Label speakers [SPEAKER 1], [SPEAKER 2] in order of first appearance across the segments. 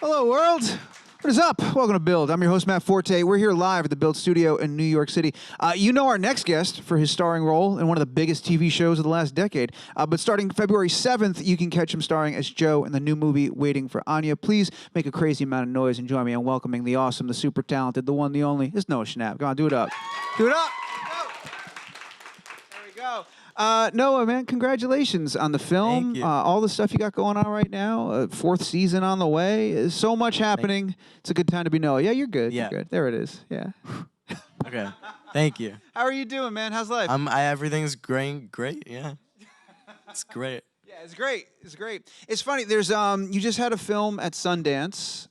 [SPEAKER 1] Hello, world. What is up? Welcome to Build. I'm your host, Matt Forte. We're here live at the Build Studio in New York City. You know our next guest for his starring role in one of the biggest TV shows of the last decade. But starting February 7th, you can catch him starring as Joe in the new movie, Waiting for Anya. Please make a crazy amount of noise and join me in welcoming the awesome, the super talented, the one, the only. It's Noah Schnapp. Come on, do it up. Do it up. Go. There we go. Noah, man, congratulations on the film.
[SPEAKER 2] Thank you.
[SPEAKER 1] All the stuff you got going on right now. Fourth season on the way. So much happening. It's a good time to be Noah. Yeah, you're good.
[SPEAKER 2] Yeah.
[SPEAKER 1] You're good. There it is. Yeah.
[SPEAKER 2] Okay. Thank you.
[SPEAKER 1] How are you doing, man? How's life?
[SPEAKER 2] Everything's great. Yeah. It's great.
[SPEAKER 1] Yeah, it's great. It's great. It's funny. There's you just had a film at Sundance,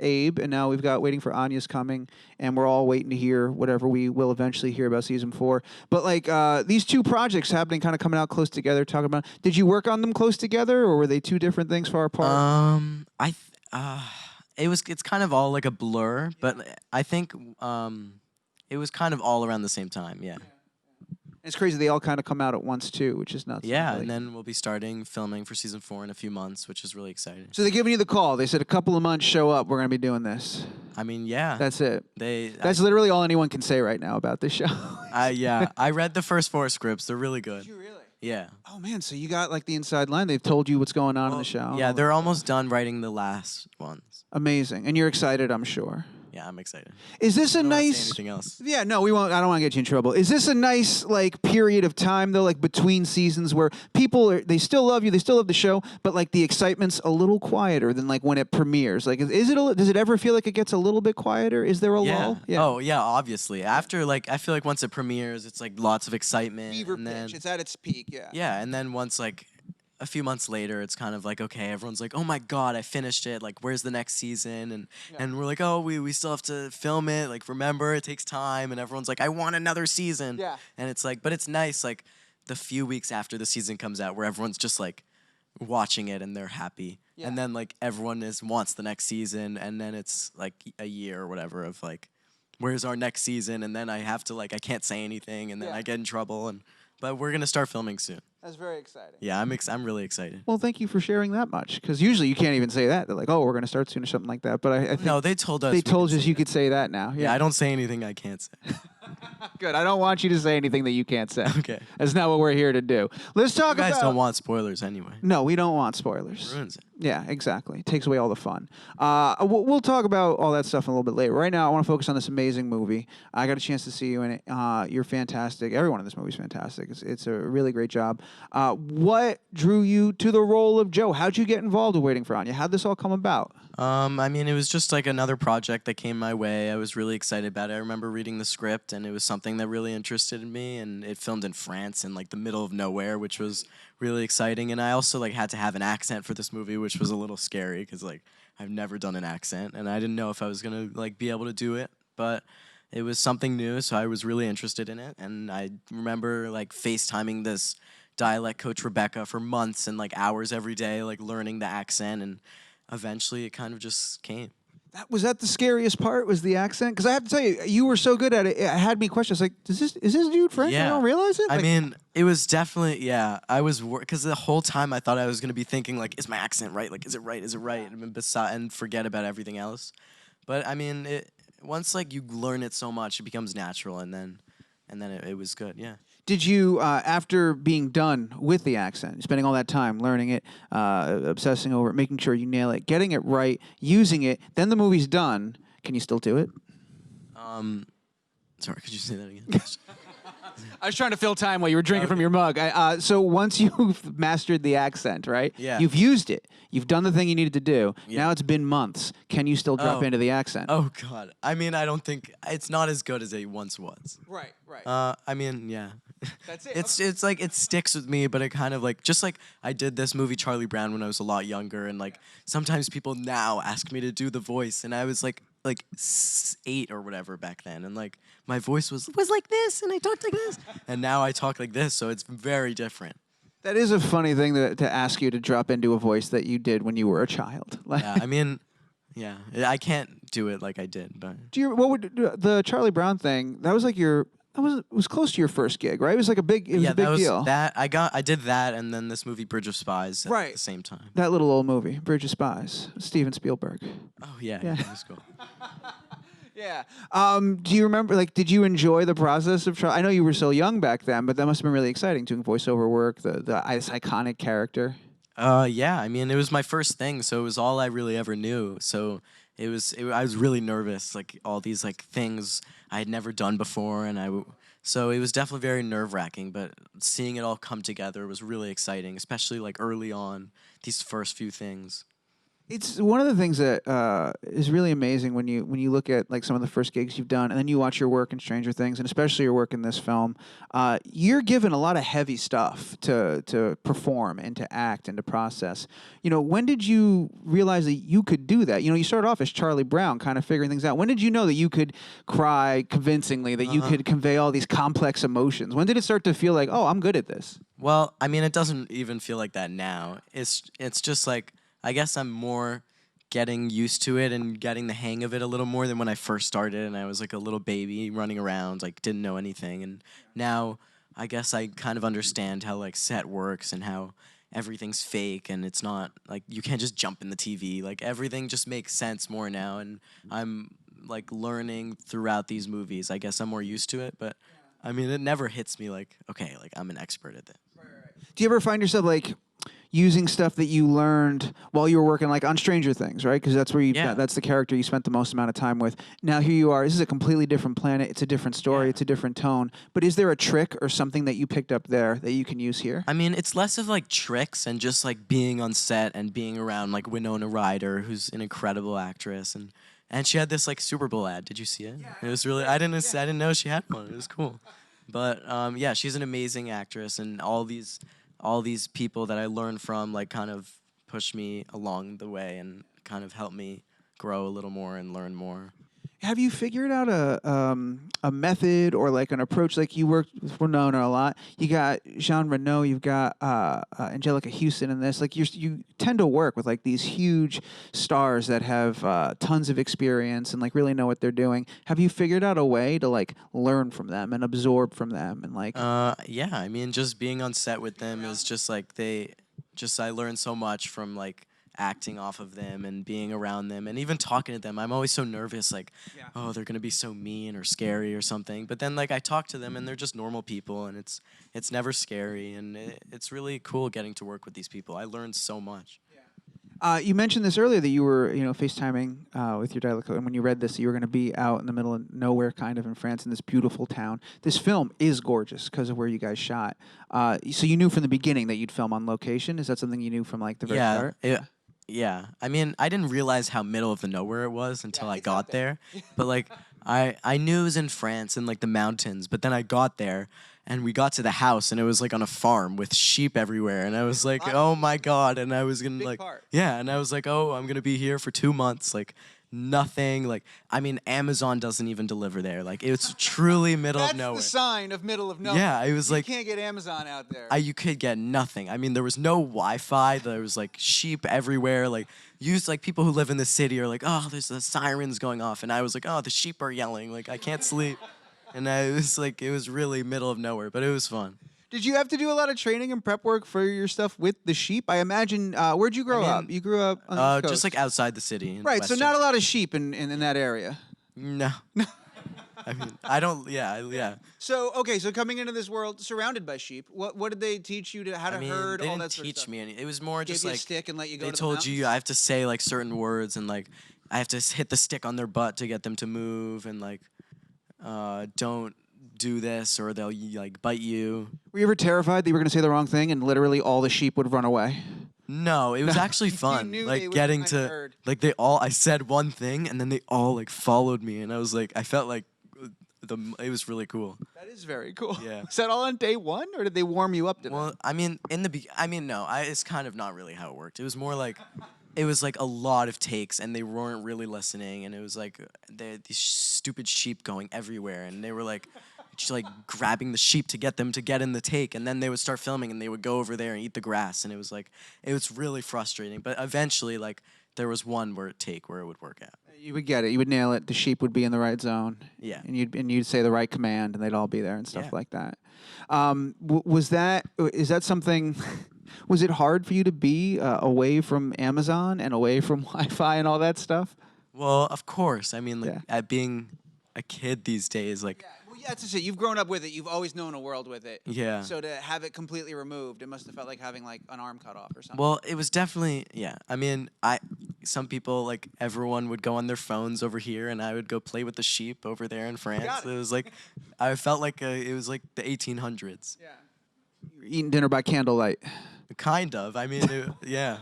[SPEAKER 1] Abe, and now we've got Waiting for Anya's coming, and we're all waiting to hear whatever we will eventually hear about season 4. But like these two projects happening, kind of coming out close together. Talking about, did you work on them close together, or were they two different things far apart?
[SPEAKER 2] It's kind of all like a blur, but I think it was kind of all around the same time. Yeah.
[SPEAKER 1] It's crazy. They all kind of come out at once too, which is nuts.
[SPEAKER 2] Yeah,
[SPEAKER 1] Like,
[SPEAKER 2] and then we'll be starting filming for season 4 in a few months, which is really exciting.
[SPEAKER 1] so they're giving you the call. They said a couple of months, show up. We're gonna be doing this.
[SPEAKER 2] I mean, yeah.
[SPEAKER 1] That's it.
[SPEAKER 2] That's
[SPEAKER 1] That's literally all anyone can say right now about this show.
[SPEAKER 2] yeah. I read the first 4 scripts. They're really good.
[SPEAKER 1] Did you really?
[SPEAKER 2] Yeah.
[SPEAKER 1] Oh man, so you got like the inside line. They've told you what's going on in the show.
[SPEAKER 2] Yeah, they're almost done writing the last ones.
[SPEAKER 1] Amazing, and you're excited, I'm sure.
[SPEAKER 2] Yeah, I'm excited.
[SPEAKER 1] Is this a
[SPEAKER 2] I don't wanna say
[SPEAKER 1] nice?
[SPEAKER 2] anything else?
[SPEAKER 1] Yeah, no, we won't. I don't want to get you in trouble. Is this a nice like period of time though, like between seasons where they still love you, they still love the show, but like the excitement's a little quieter than like when it premieres? Like, does it ever feel like it gets a little bit quieter? Is there a lull?
[SPEAKER 2] Yeah. Oh yeah, obviously. After I feel like once it premieres, it's like lots of excitement.
[SPEAKER 1] Fever
[SPEAKER 2] and then,
[SPEAKER 1] pitch. It's at its peak. Yeah.
[SPEAKER 2] Yeah, and then once like a few months later, it's kind of like, okay, everyone's like, oh my God, I finished it. Like, where's the next season? And we're like, oh, we still have to film it. Like, remember, it takes time. And everyone's like, I want another season.
[SPEAKER 1] Yeah.
[SPEAKER 2] And it's like, but it's nice, like, the few weeks after the season comes out where everyone's just like watching it and they're happy.
[SPEAKER 1] Yeah.
[SPEAKER 2] And then like everyone wants the next season. And then it's like a year or whatever of like, where's our next season? And then I have to I can't say anything. And then I get in trouble. But we're going to start filming soon.
[SPEAKER 1] That's very exciting.
[SPEAKER 2] Yeah, I'm really excited.
[SPEAKER 1] Well, thank you for sharing that much, because usually you can't even say that. They're like, oh, we're going to start soon or something like that. But I think
[SPEAKER 2] No, they told us.
[SPEAKER 1] they told us you could say that now.
[SPEAKER 2] Yeah, I don't say anything I can't say.
[SPEAKER 1] Good. I don't want you to say anything that you can't say.
[SPEAKER 2] Okay.
[SPEAKER 1] That's not what we're here to do. Let's talk
[SPEAKER 2] You guys
[SPEAKER 1] about.
[SPEAKER 2] don't want spoilers anyway.
[SPEAKER 1] No, we don't want spoilers.
[SPEAKER 2] Ruins it.
[SPEAKER 1] Yeah, exactly. It takes away all the fun. We'll talk about all that stuff a little bit later. Right now, I want to focus on this amazing movie. I got a chance to see you in it. You're fantastic. Everyone in this movie is fantastic. It's a really great job. What drew you to the role of Joe? How'd you get involved with Waiting for Anya? How'd this all come about?
[SPEAKER 2] I mean, it was just like another project that came my way. I was really excited about it. I remember reading the script, and it was something that really interested me. And it filmed in France in like the middle of nowhere, which was really exciting. And I also like had to have an accent for this movie, which was a little scary because like I've never done an accent, and I didn't know if I was gonna like be able to do it. But it was something new, so I was really interested in it. And I remember like FaceTiming this dialect coach Rebecca for months and like hours every day, like learning the accent, and eventually it kind of just came.
[SPEAKER 1] Was that the scariest part? Was the accent? Because I have to tell you, you were so good at it. It had me question. I was like, is this dude French?
[SPEAKER 2] Yeah.
[SPEAKER 1] I don't realize it.
[SPEAKER 2] I
[SPEAKER 1] Like,
[SPEAKER 2] mean, it was definitely, yeah. I was, because the whole time I thought I was going to be thinking, like, is my accent right? Like, is it right? Is it right? And forget about everything else. But, I mean, once, like, you learn it so much, it becomes natural, and then it was good, yeah.
[SPEAKER 1] Did you, after being done with the accent, spending all that time learning it, obsessing over it, making sure you nail it, getting it right, using it, then the movie's done, can you still do it?
[SPEAKER 2] Sorry, could you say that again?
[SPEAKER 1] I was trying to fill time while you were drinking from your mug. So once you've mastered the accent, right?
[SPEAKER 2] Yeah.
[SPEAKER 1] You've used it. You've done the thing you needed to do.
[SPEAKER 2] Yeah.
[SPEAKER 1] Now it's been months. Can you still drop into the accent?
[SPEAKER 2] Oh, God. I mean, I don't think, it's not as good as it once was.
[SPEAKER 1] Right, right.
[SPEAKER 2] I mean, yeah.
[SPEAKER 1] That's it.
[SPEAKER 2] It's like it sticks with me, but it kind of like just like I did this movie Charlie Brown when I was a lot younger, and like sometimes people now ask me to do the voice, and I was like 8 or whatever back then, and like my voice was like this, and I talked like this, and now I talk like this, so it's very different.
[SPEAKER 1] That is a funny thing to ask you to drop into a voice that you did when you were a child. Like,
[SPEAKER 2] Yeah, I mean, yeah, I can't do it like I did, but
[SPEAKER 1] what would the Charlie Brown thing? That was like your it was close to your first gig, right? It was like a big it was
[SPEAKER 2] Yeah,
[SPEAKER 1] a big
[SPEAKER 2] that was
[SPEAKER 1] deal.
[SPEAKER 2] that. I did that, and then this movie Bridge of Spies at
[SPEAKER 1] Right.
[SPEAKER 2] the same time.
[SPEAKER 1] That little old movie, Bridge of Spies, Steven Spielberg.
[SPEAKER 2] Oh yeah,
[SPEAKER 1] Yeah.
[SPEAKER 2] that was cool.
[SPEAKER 1] Yeah. Do you remember, like, did you enjoy the process of I know you were so young back then, but that must have been really exciting doing voiceover work, this iconic character.
[SPEAKER 2] Yeah, I mean, it was my first thing, so it was all I really ever knew. So I was really nervous, like all these like things I had never done before, and so it was definitely very nerve-wracking. But seeing it all come together was really exciting, especially like early on, these first few things.
[SPEAKER 1] It's one of the things that is really amazing when you look at like some of the first gigs you've done, and then you watch your work in Stranger Things, and especially your work in this film. You're given a lot of heavy stuff to perform and to act and to process. You know, when did you realize that you could do that? You know, you started off as Charlie Brown, kind of figuring things out. When did you know that you could cry convincingly, that you could convey all these complex emotions? When did it start to feel like, oh, I'm good at this?
[SPEAKER 2] Well, I mean, it doesn't even feel like that now. It's just like, I guess I'm more getting used to it and getting the hang of it a little more than when I first started, and I was like a little baby running around, like didn't know anything. And now I guess I kind of understand how like set works and how everything's fake, and it's not like you can't just jump in the TV. Like everything just makes sense more now, and I'm like learning throughout these movies. I guess I'm more used to it, but I mean, it never hits me like, okay, like I'm an expert at this.
[SPEAKER 1] Do you ever find yourself like using stuff that you learned while you were working like on Stranger Things, right? Because that's where that's the character you spent the most amount of time with. Now here you are. This is a completely different planet. It's a different story. It's a different tone. But is there a trick or something that you picked up there that you can use here?
[SPEAKER 2] I mean, it's less of like tricks and just like being on set and being around like Winona Ryder, who's an incredible actress, and she had this like Super Bowl ad. Did you see it? It was really I didn't know she had one. It was cool. But yeah, she's an amazing actress, and all these people that I learned from like kind of push me along the way and kind of help me grow a little more and learn more.
[SPEAKER 1] Have you figured out a method or like an approach? Like you worked with Winona a lot. You got Jean Reno. You've got Anjelica Huston in this. Like you tend to work with like these huge stars that have tons of experience and like really know what they're doing. Have you figured out a way to like learn from them and absorb from them and like?
[SPEAKER 2] Yeah, I mean, just being on set with them is just like I learned so much from like acting off of them and being around them and even talking to them. I'm always so nervous, like, oh, they're gonna be so mean or scary or something. But then like I talk to them and they're just normal people, and it's never scary, and it's really cool getting to work with these people. I learned so much.
[SPEAKER 1] You mentioned this earlier that you were, FaceTiming with your dialect, and when you read this, you were going to be out in the middle of nowhere, kind of in France, in this beautiful town. This film is gorgeous because of where you guys shot. So you knew from the beginning that you'd film on location. Is that something you knew from like the very start?
[SPEAKER 2] Yeah. I mean, I didn't realize how middle of the nowhere it was until I got there. But like, I knew it was in France in like the mountains. But then I got there, and we got to the house, and it was like on a farm with sheep everywhere. And I was like, oh my God. And I was gonna like, and I was like, oh, I'm gonna be here for 2 months. Like, nothing. Like, I mean, Amazon doesn't even deliver there. Like, it's truly middle of nowhere.
[SPEAKER 1] That's the sign of middle of nowhere.
[SPEAKER 2] Yeah, it was like,
[SPEAKER 1] you can't get Amazon out there.
[SPEAKER 2] You could get nothing. I mean, there was no Wi-Fi. There was like sheep everywhere. Like, people who live in the city are like, oh, there's the sirens going off, and I was like, oh, the sheep are yelling. Like, I can't sleep. And I was like, it was really middle of nowhere, but it was fun.
[SPEAKER 1] Did you have to do a lot of training and prep work for your stuff with the sheep? I imagine. Where'd you grow up? You grew up on the East Coast.
[SPEAKER 2] Just like outside the city.
[SPEAKER 1] Right, so not a lot of sheep in that area.
[SPEAKER 2] No. I mean, I don't. Yeah.
[SPEAKER 1] So coming into this world surrounded by sheep, what did they teach you how to herd?
[SPEAKER 2] They
[SPEAKER 1] all
[SPEAKER 2] didn't
[SPEAKER 1] that sort of
[SPEAKER 2] teach
[SPEAKER 1] stuff?
[SPEAKER 2] me any. It was more
[SPEAKER 1] Gave
[SPEAKER 2] just
[SPEAKER 1] you
[SPEAKER 2] like
[SPEAKER 1] a stick and let you go.
[SPEAKER 2] They
[SPEAKER 1] to the
[SPEAKER 2] told
[SPEAKER 1] mountains?
[SPEAKER 2] you I have to say like certain words, and like I have to hit the stick on their butt to get them to move, and like don't do this or they'll like bite you.
[SPEAKER 1] Were you ever terrified that you were going to say the wrong thing and literally all the sheep would run away?
[SPEAKER 2] No, it was actually fun. Like getting to like I said one thing and then they all like followed me, and I was like, I felt like it was really cool.
[SPEAKER 1] That is very cool.
[SPEAKER 2] Yeah.
[SPEAKER 1] Is that all on day one, or did they warm you up to that?
[SPEAKER 2] Well, I mean, no, it's kind of not really how it worked. It was more like it was like a lot of takes, and they weren't really listening, and it was like these stupid sheep going everywhere, and they were like just like grabbing the sheep to get them to get in the take, and then they would start filming, and they would go over there and eat the grass, and it was really frustrating. But eventually, like there was one take where it would work out.
[SPEAKER 1] You would get it. You would nail it. The sheep would be in the right zone.
[SPEAKER 2] Yeah.
[SPEAKER 1] And you'd say the right command, and they'd all be there and stuff
[SPEAKER 2] Yeah.
[SPEAKER 1] like that. Is that something? Was it hard for you to be away from Amazon and away from Wi-Fi and all that stuff?
[SPEAKER 2] Well, of course. I mean, like
[SPEAKER 1] Yeah.
[SPEAKER 2] at being a kid these days, like
[SPEAKER 1] Well, yeah, that's it. You've grown up with it. You've always known a world with it.
[SPEAKER 2] yeah.
[SPEAKER 1] So to have it completely removed, it must have felt like having like an arm cut off or something.
[SPEAKER 2] Well, it was definitely I mean, some people like everyone would go on their phones over here, and I would go play with the sheep over there in France.
[SPEAKER 1] Got it.
[SPEAKER 2] It was like I felt like it was like the 1800s.
[SPEAKER 1] Yeah. You're eating dinner by candlelight.
[SPEAKER 2] Kind of. I mean, yeah.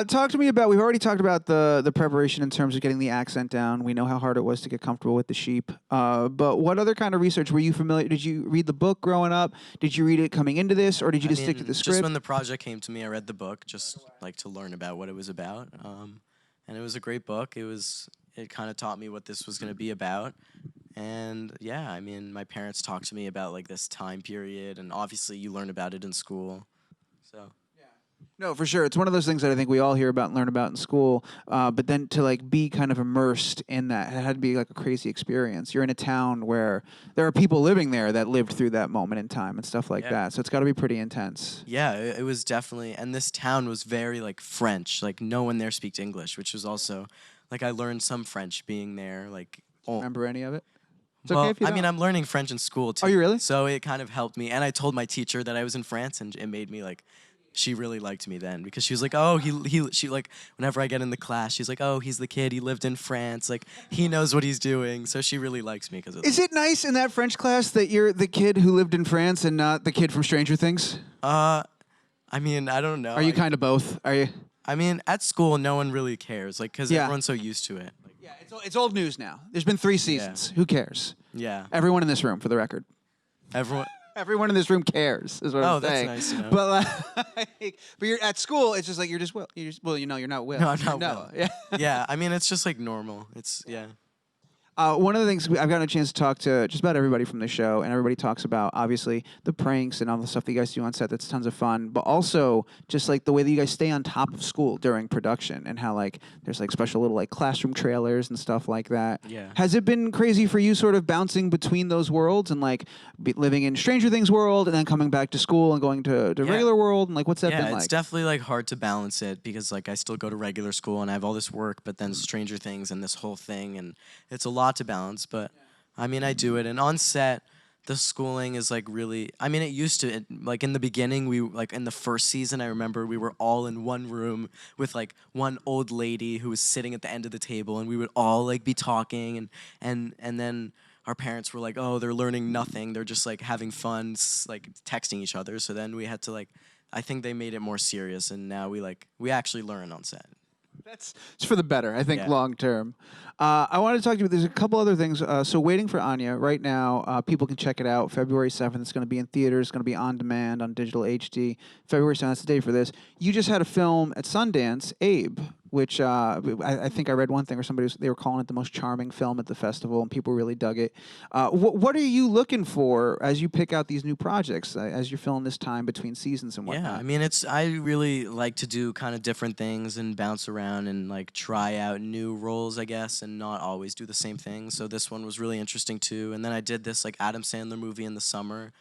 [SPEAKER 1] Talk to me about. We've already talked about the preparation in terms of getting the accent down. We know how hard it was to get comfortable with the sheep. But what other kind of research were you familiar? Did you read the book growing up? Did you read it coming into this, or did you just stick to the script?
[SPEAKER 2] Just when the project came to me, I read the book just like to learn about what it was about. And it was a great book. It kind of taught me what this was going to be about. And yeah, I mean, my parents talked to me about like this time period, and obviously you learn about it in school. So.
[SPEAKER 1] No, for sure. It's one of those things that I think we all hear about and learn about in school. But then to like be kind of immersed in that, it had to be like a crazy experience. You're in a town where there are people living there that lived through that moment in time and stuff like that. So it's got to be pretty intense.
[SPEAKER 2] Yeah, it was definitely, and this town was very like French. Like no one there speaks English, which was also, like I learned some French being there. Like,
[SPEAKER 1] Remember any of it? It's
[SPEAKER 2] well,
[SPEAKER 1] okay if you
[SPEAKER 2] I mean,
[SPEAKER 1] don't.
[SPEAKER 2] I'm learning French in school too.
[SPEAKER 1] Oh, you really?
[SPEAKER 2] So it kind of helped me, and I told my teacher that I was in France, and it made me like. She really liked me then because she was like, oh, she like, whenever I get in the class, she's like, oh, he's the kid, he lived in France, like, he knows what he's doing, so she really likes me because of that.
[SPEAKER 1] Is it nice in that French class that you're the kid who lived in France and not the kid from Stranger Things?
[SPEAKER 2] I mean, I don't know.
[SPEAKER 1] Are you kind of both? Are you?
[SPEAKER 2] I mean, at school, no one really cares, like, because
[SPEAKER 1] Yeah.
[SPEAKER 2] everyone's so used to it. Like,
[SPEAKER 1] Yeah, it's old news now. There's been 3 seasons. Who cares?
[SPEAKER 2] yeah.
[SPEAKER 1] Everyone in this room, for the record.
[SPEAKER 2] Everyone.
[SPEAKER 1] Everyone in this room cares, is what I'm
[SPEAKER 2] that's
[SPEAKER 1] saying.
[SPEAKER 2] nice to know.
[SPEAKER 1] But but you're at school. It's just like you're just Will. You're not Will.
[SPEAKER 2] No, I'm
[SPEAKER 1] You're
[SPEAKER 2] not
[SPEAKER 1] Noah.
[SPEAKER 2] Will.
[SPEAKER 1] Yeah.
[SPEAKER 2] Yeah, I mean, it's just like normal. It's, yeah.
[SPEAKER 1] One of the things I've gotten a chance to talk to just about everybody from the show, and everybody talks about obviously the pranks and all the stuff that you guys do on set. That's tons of fun, but also just like the way that you guys stay on top of school during production, and how like there's like special little like classroom trailers and stuff like that.
[SPEAKER 2] Yeah.
[SPEAKER 1] Has it been crazy for you, sort of bouncing between those worlds and like living in Stranger Things world and then coming back to school and going to regular world, and like what's that been like?
[SPEAKER 2] Yeah, it's definitely like hard to balance it because like I still go to regular school and I have all this work, but then Stranger Things and this whole thing, and it's a lot to balance. But I mean, I do it, and on set, the schooling is like really. I mean, it used to like in the beginning. We like in the first season, I remember we were all in one room with like one old lady who was sitting at the end of the table, and we would all like be talking, and then. Our parents were like, oh, they're learning nothing. They're just like having fun, like texting each other. So then we had to like, I think they made it more serious, and now we actually learn on set.
[SPEAKER 1] It's for the better, I think,
[SPEAKER 2] Yeah.
[SPEAKER 1] long term. I wanted to talk to you. There's a couple other things. So, Waiting for Anya right now. People can check it out. February 7th. It's going to be in theaters. It's going to be on demand on digital HD. February 7th. That's the day for this. You just had a film at Sundance, Abe, which I think I read one thing where they were calling it the most charming film at the festival, and people really dug it. What are you looking for as you pick out these new projects, as you're filling this time between seasons and whatnot?
[SPEAKER 2] Yeah, I mean, I really like to do kind of different things and bounce around and like try out new roles, I guess, and not always do the same thing. So this one was really interesting too. And then I did this like Adam Sandler movie in the summer,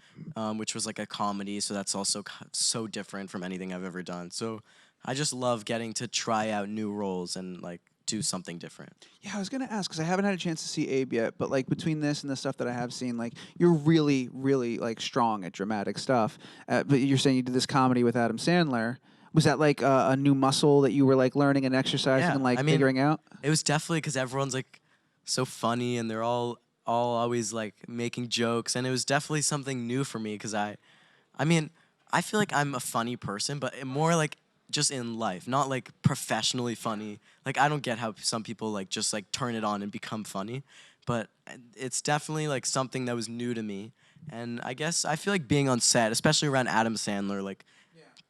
[SPEAKER 2] which was like a comedy. So that's also so different from anything I've ever done. So I just love getting to try out new roles and like do something different.
[SPEAKER 1] Yeah, I was gonna ask because I haven't had a chance to see Abe yet, but like between this and the stuff that I have seen, like you're really, really like strong at dramatic stuff. But you're saying you did this comedy with Adam Sandler. Was that like a new muscle that you were like learning and exercising and like figuring out?
[SPEAKER 2] It was definitely because everyone's like so funny and they're all always like making jokes, and it was definitely something new for me because I mean, I feel like I'm a funny person, but more like just in life, not like professionally funny. Like I don't get how some people like just like turn it on and become funny, but it's definitely like something that was new to me. And I guess I feel like being on set, especially around Adam Sandler, like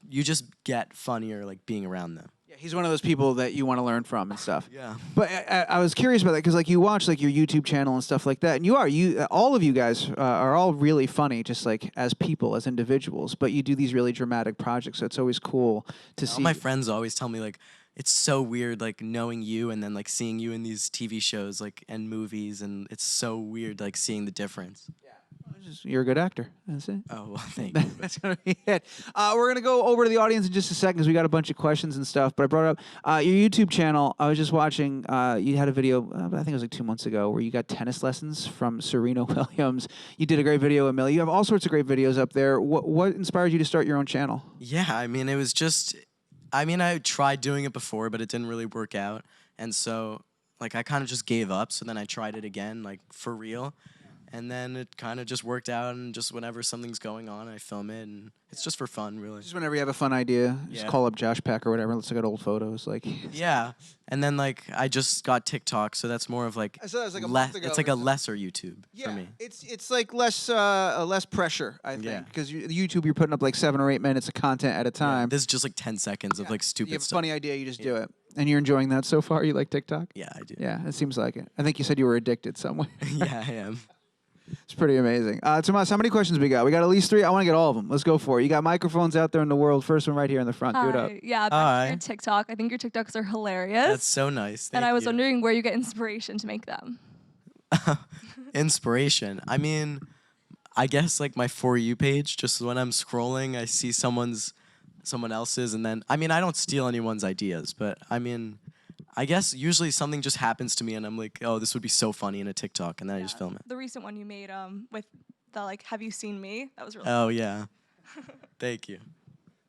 [SPEAKER 2] you just get funnier like being around them.
[SPEAKER 1] Yeah, he's one of those people that you want to learn from and stuff.
[SPEAKER 2] Yeah.
[SPEAKER 1] But I was curious about that because like you watch like your YouTube channel and stuff like that, and all of you guys are all really funny, just like as people, as individuals. But you do these really dramatic projects, so it's always cool to see.
[SPEAKER 2] All my friends always tell me like, it's so weird, like knowing you and then like seeing you in these TV shows like and movies, and it's so weird like seeing the difference.
[SPEAKER 1] You're a good actor. That's it.
[SPEAKER 2] Oh, well, thank you.
[SPEAKER 1] That's gonna be it. We're gonna go over to the audience in just a second because we got a bunch of questions and stuff. But I brought up your YouTube channel. I was just watching. You had a video. I think it was like 2 months ago where you got tennis lessons from Serena Williams. You did a great video, Amelia. You have all sorts of great videos up there. What inspired you to start your own channel?
[SPEAKER 2] Yeah, I mean, it was just. I mean, I tried doing it before, but it didn't really work out, and so like I kind of just gave up. So then I tried it again, like for real. And then it kind of just worked out, and just whenever something's going on, I film it, and it's just for fun, really.
[SPEAKER 1] Just whenever you have a fun idea, just call up Josh Peck or whatever. Let's look at old photos, like.
[SPEAKER 2] Yeah, and then like I just got TikTok, so that's more of like.
[SPEAKER 1] I saw that was like a month ago.
[SPEAKER 2] It's like a lesser YouTube for me.
[SPEAKER 1] It's like less pressure, I think, because YouTube you're putting up like 7 or 8 minutes of content at a time.
[SPEAKER 2] Yeah, this is just like 10 seconds of like stupid
[SPEAKER 1] You have a
[SPEAKER 2] stuff.
[SPEAKER 1] funny idea, you just do it, and you're enjoying that so far. You like TikTok?
[SPEAKER 2] Yeah, I do.
[SPEAKER 1] Yeah, it seems like it. I think you said you were addicted somewhere.
[SPEAKER 2] Yeah, I am.
[SPEAKER 1] It's pretty amazing. Tomas, how many questions we got? We got at least 3. I want to get all of them. Let's go for it. You got microphones out there in the world. First one right here in the front. Do it up.
[SPEAKER 3] Yeah, back to your TikTok. I think your TikToks are hilarious.
[SPEAKER 2] That's so nice. Thank
[SPEAKER 3] and I was
[SPEAKER 2] you.
[SPEAKER 3] wondering where you get inspiration to make them.
[SPEAKER 2] Inspiration. I mean, I guess like my For You page, just when I'm scrolling, I see someone else's, and then, I mean, I don't steal anyone's ideas, but I mean, I guess usually something just happens to me and I'm like, oh, this would be so funny in a TikTok, and then I just film it.
[SPEAKER 3] The recent one you made with the like, have you seen me? That was really
[SPEAKER 2] Oh, yeah. Thank you.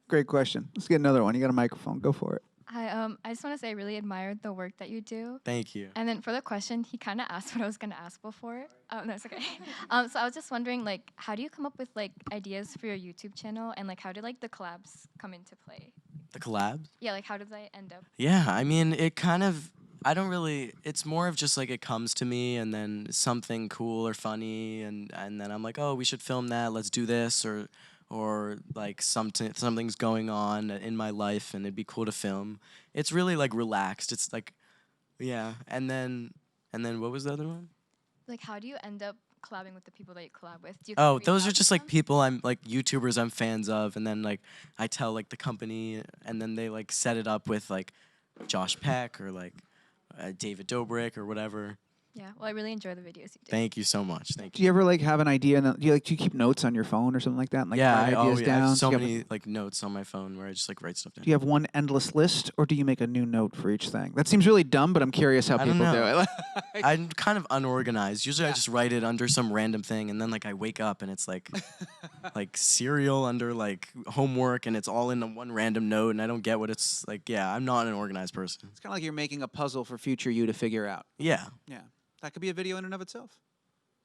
[SPEAKER 1] Great question. Let's get another one. You got a microphone. Go for it.
[SPEAKER 4] I just want to say I really admired the work that you do.
[SPEAKER 2] Thank you.
[SPEAKER 4] And then for the question, he kind of asked what I was going to ask before. Oh, no, it's okay. So I was just wondering, like, how do you come up with, like, ideas for your YouTube channel? And, like, how did, like, the collabs come into play?
[SPEAKER 2] The collabs?
[SPEAKER 4] Yeah, like, how did they end up?
[SPEAKER 2] Yeah, I mean, it kind of, I don't really, it's more of just like it comes to me and then something cool or funny, and then I'm like, oh, we should film that, let's do this, or like something's going on in my life and it'd be cool to film. It's really like relaxed. It's like, yeah, and then what was the other one?
[SPEAKER 4] Like, how do you end up collabing with the people that you collab with? Do you
[SPEAKER 2] Oh,
[SPEAKER 4] reach
[SPEAKER 2] those
[SPEAKER 4] out
[SPEAKER 2] are
[SPEAKER 4] to
[SPEAKER 2] just like
[SPEAKER 4] them?
[SPEAKER 2] people I'm like YouTubers I'm fans of, and then like I tell like the company, and then they like set it up with like Josh Peck or like David Dobrik or whatever.
[SPEAKER 4] Yeah, well, I really enjoy the videos you do.
[SPEAKER 2] Thank you so much. Thank
[SPEAKER 1] Do
[SPEAKER 2] you.
[SPEAKER 1] you ever like have an idea and do you keep notes on your phone or something like that? And, like,
[SPEAKER 2] Yeah,
[SPEAKER 1] write ideas
[SPEAKER 2] I
[SPEAKER 1] down.
[SPEAKER 2] have so
[SPEAKER 1] Do you have
[SPEAKER 2] many like notes on my phone where I just like write stuff down.
[SPEAKER 1] Do you have one endless list, or do you make a new note for each thing? That seems really dumb, but I'm curious how
[SPEAKER 2] I don't
[SPEAKER 1] people do
[SPEAKER 2] know.
[SPEAKER 1] it.
[SPEAKER 2] I'm kind of unorganized. Usually I just write it under some random thing, and then like I wake up and it's like like cereal under like homework, and it's all in one random note, and I don't get what it's like. Yeah, I'm not an organized person.
[SPEAKER 1] It's kind of like you're making a puzzle for future you to figure out.
[SPEAKER 2] Yeah.
[SPEAKER 1] Yeah. That could be a video in and of itself.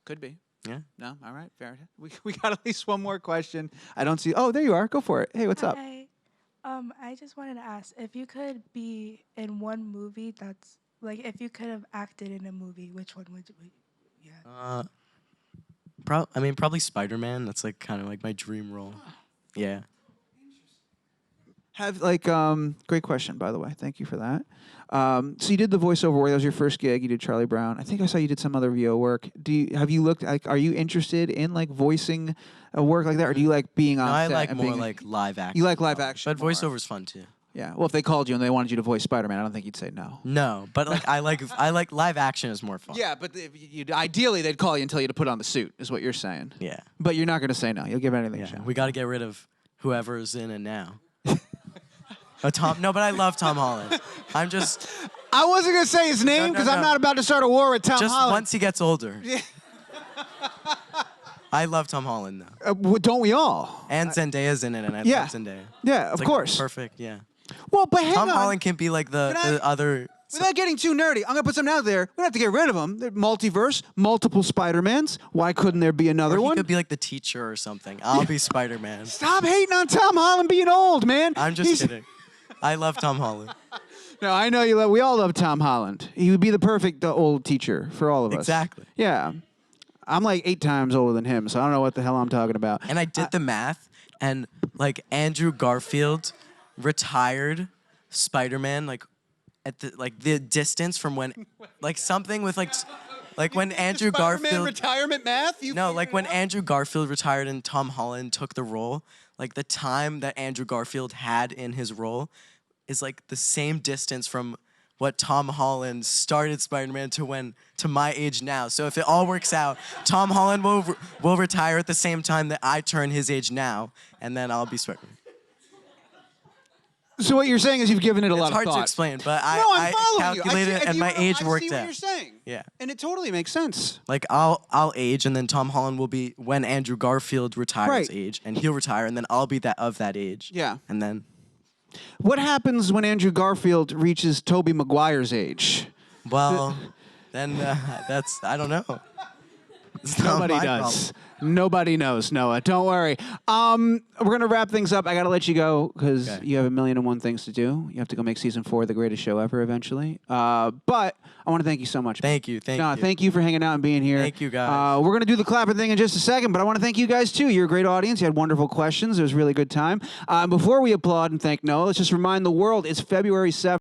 [SPEAKER 1] Could be.
[SPEAKER 2] Yeah.
[SPEAKER 1] No? All right. Fair. We got at least one more question. I don't see. Oh, there you are. Go for it. Hey, what's up?
[SPEAKER 5] Hi. I just wanted to ask if you could be in one movie that's like if you could have acted in a movie, which one would you be? Yeah.
[SPEAKER 2] I mean, probably Spider-Man. That's like kind of like my dream role. Yeah.
[SPEAKER 1] Have like great question, by the way. Thank you for that. So you did the voiceover work. That was your first gig. You did Charlie Brown. I think I saw you did some other VO work. Have you looked like? Are you interested in like voicing a work like that, or do you like being on?
[SPEAKER 2] No, I
[SPEAKER 1] set
[SPEAKER 2] like
[SPEAKER 1] and
[SPEAKER 2] more
[SPEAKER 1] being
[SPEAKER 2] like live action.
[SPEAKER 1] You like live action,
[SPEAKER 2] but
[SPEAKER 1] more.
[SPEAKER 2] voiceover's fun too.
[SPEAKER 1] Yeah. Well, if they called you and they wanted you to voice Spider-Man, I don't think you'd say no.
[SPEAKER 2] No, but like I like live action is more fun.
[SPEAKER 1] Yeah, but ideally they'd call you and tell you to put on the suit, is what you're saying.
[SPEAKER 2] Yeah.
[SPEAKER 1] But you're not going to say no. You'll give anything a
[SPEAKER 2] Yeah.
[SPEAKER 1] shot.
[SPEAKER 2] We got to get rid of whoever's in it now. No, but I love Tom Holland. I'm just
[SPEAKER 1] I wasn't going to say his name because I'm not about to start a war with Tom
[SPEAKER 2] just
[SPEAKER 1] Holland.
[SPEAKER 2] once he gets older. I love Tom Holland though.
[SPEAKER 1] Don't we all?
[SPEAKER 2] And Zendaya's in it, and I
[SPEAKER 1] Yeah.
[SPEAKER 2] love Zendaya.
[SPEAKER 1] Yeah,
[SPEAKER 2] It's
[SPEAKER 1] of
[SPEAKER 2] like
[SPEAKER 1] course.
[SPEAKER 2] Perfect, yeah.
[SPEAKER 1] Well, but hang
[SPEAKER 2] Tom
[SPEAKER 1] on.
[SPEAKER 2] Holland can be like the other.
[SPEAKER 1] Without getting too nerdy, I'm going to put something out there. We don't have to get rid of them. They're multiverse, multiple Spider-Mans. Why couldn't there be another
[SPEAKER 2] Or he
[SPEAKER 1] one?
[SPEAKER 2] could be like the teacher or something. I'll be Spider-Man.
[SPEAKER 1] Stop hating on Tom Holland being old, man.
[SPEAKER 2] I'm just kidding. I love Tom Holland.
[SPEAKER 1] No, I know you love. We all love Tom Holland. He would be the perfect old teacher for all of us.
[SPEAKER 2] Exactly.
[SPEAKER 1] Yeah. I'm like 8 times older than him, so I don't know what the hell I'm talking about.
[SPEAKER 2] And I did the math, and like Andrew Garfield retired Spider-Man like at the distance from when like something with like when Andrew
[SPEAKER 1] Spider-Man
[SPEAKER 2] Garfield
[SPEAKER 1] retirement math?
[SPEAKER 2] No, like when Andrew Garfield retired and Tom Holland took the role, like the time that Andrew Garfield had in his role is like the same distance from what Tom Holland started Spider-Man to my age now. So if it all works out, Tom Holland will retire at the same time that I turn his age now, and then I'll be Spider-Man.
[SPEAKER 1] So what you're saying is you've given it a lot of thought.
[SPEAKER 2] It's hard to explain, but
[SPEAKER 1] No, I'm
[SPEAKER 2] I
[SPEAKER 1] following you.
[SPEAKER 2] calculated it, and my age
[SPEAKER 1] I
[SPEAKER 2] worked
[SPEAKER 1] see what
[SPEAKER 2] out.
[SPEAKER 1] you're saying.
[SPEAKER 2] Yeah.
[SPEAKER 1] And it totally makes sense.
[SPEAKER 2] Like I'll age, and then Tom Holland will be when Andrew Garfield retires
[SPEAKER 1] Right.
[SPEAKER 2] age, and he'll retire, and then I'll be that age.
[SPEAKER 1] Yeah.
[SPEAKER 2] And then
[SPEAKER 1] What happens when Andrew Garfield reaches Tobey Maguire's age?
[SPEAKER 2] well, then I don't know. It's not
[SPEAKER 1] Nobody
[SPEAKER 2] my
[SPEAKER 1] does.
[SPEAKER 2] problem.
[SPEAKER 1] Nobody knows, Noah. Don't worry. We're going to wrap things up. I got to let you go because
[SPEAKER 2] Okay.
[SPEAKER 1] you have 1,000,001 things to do. You have to go make season 4 the greatest show ever eventually. But I want to thank you so much.
[SPEAKER 2] Thank you.
[SPEAKER 1] No, thank you for hanging out and being here.
[SPEAKER 2] Thank you, guys.
[SPEAKER 1] We're going to do the clapping thing in just a second, but I want to thank you guys, too. You're a great audience. You had wonderful questions. It was a really good time. Before we applaud and thank Noah, let's just remind the world it's February 7th.